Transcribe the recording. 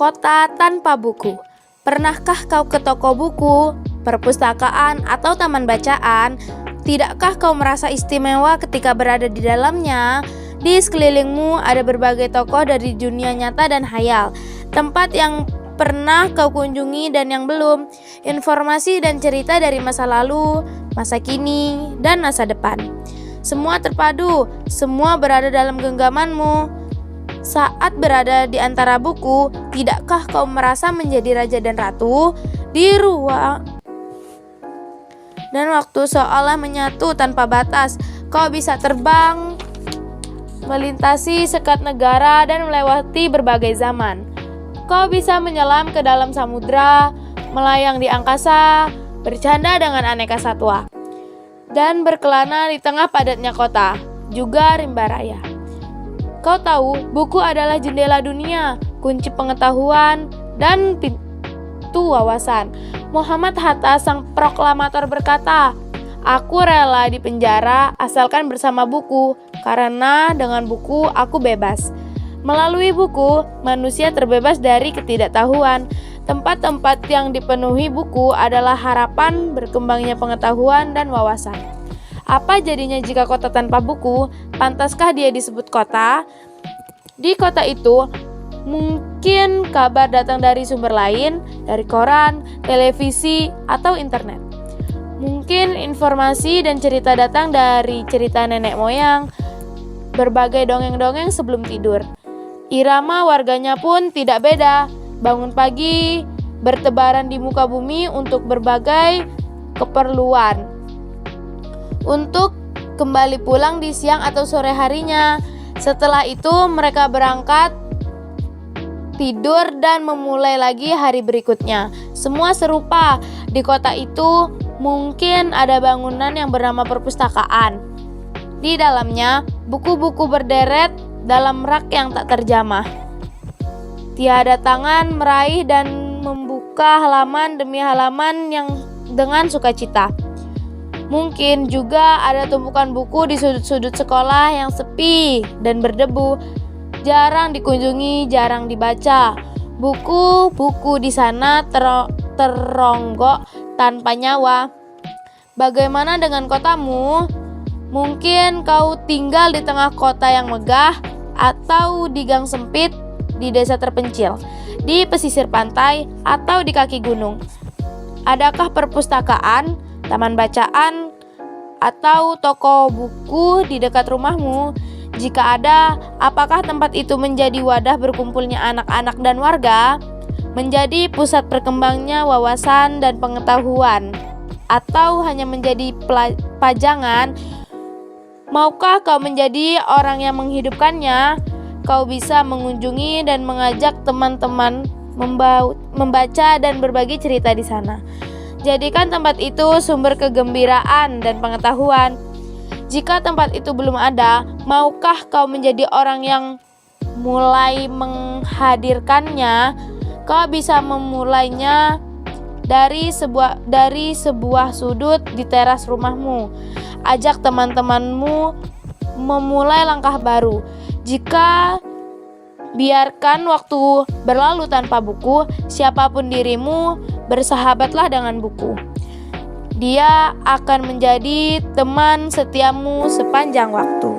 Kota tanpa buku. Pernahkah kau ke toko buku, perpustakaan, atau taman bacaan? Tidakkah kau merasa istimewa ketika berada di dalamnya? Di sekelilingmu ada berbagai tokoh dari dunia nyata dan hayal, tempat yang pernah kau kunjungi dan yang belum, informasi dan cerita dari masa lalu, masa kini, dan masa depan. Semua terpadu, semua berada dalam genggamanmu. Saat berada di antara buku, tidakkah kau merasa menjadi raja dan ratu? Di ruang dan waktu seolah menyatu tanpa batas. Kau bisa terbang, melintasi sekat negara, dan melewati berbagai zaman. Kau bisa menyelam ke dalam samudra, melayang di angkasa, bercanda dengan aneka satwa, dan berkelana di tengah padatnya kota, juga rimba raya. Kau tahu, buku adalah jendela dunia, kunci pengetahuan, dan pintu wawasan. Muhammad Hatta, sang proklamator, berkata, "Aku rela di penjara asalkan bersama buku, karena dengan buku aku bebas." Melalui buku, manusia terbebas dari ketidaktahuan. Tempat-tempat yang dipenuhi buku adalah harapan berkembangnya pengetahuan dan wawasan. Apa jadinya jika kota tanpa buku? Pantaskah dia disebut kota? Di kota itu, mungkin kabar datang dari sumber lain, dari koran, televisi, atau internet. Mungkin informasi dan cerita datang dari cerita nenek moyang, berbagai dongeng-dongeng sebelum tidur. Irama warganya pun tidak beda. Bangun pagi, bertebaran di muka bumi untuk berbagai keperluan. Untuk kembali pulang di siang atau sore harinya. Setelah itu mereka berangkat, tidur, dan memulai lagi hari berikutnya. Semua serupa. Di kota itu mungkin ada bangunan yang bernama perpustakaan. Di dalamnya buku-buku berderet dalam rak yang tak terjamah. Tiada tangan meraih dan membuka halaman demi halaman yang dengan sukacita. Mungkin juga ada tumpukan buku di sudut-sudut sekolah yang sepi dan berdebu, jarang dikunjungi, jarang dibaca. Buku-buku di sana teronggok tanpa nyawa. Bagaimana dengan kotamu? Mungkin kau tinggal di tengah kota yang megah, atau di gang sempit di desa terpencil, di pesisir pantai, atau di kaki gunung. Adakah perpustakaan, taman bacaan, atau toko buku di dekat rumahmu? Jika ada, apakah tempat itu menjadi wadah berkumpulnya anak-anak dan warga? Menjadi pusat berkembangnya wawasan dan pengetahuan? Atau hanya menjadi pajangan? Maukah kau menjadi orang yang menghidupkannya? Kau bisa mengunjungi dan mengajak teman-teman membaca dan berbagi cerita di sana. Jadikan tempat itu sumber kegembiraan dan pengetahuan. Jika tempat itu belum ada, maukah kau menjadi orang yang mulai menghadirkannya? Kau bisa memulainya dari sebuah sudut di teras rumahmu. Ajak teman-temanmu memulai langkah baru. Jika biarkan waktu berlalu tanpa buku, siapapun dirimu, bersahabatlah dengan buku. Dia akan menjadi teman setiamu sepanjang waktu.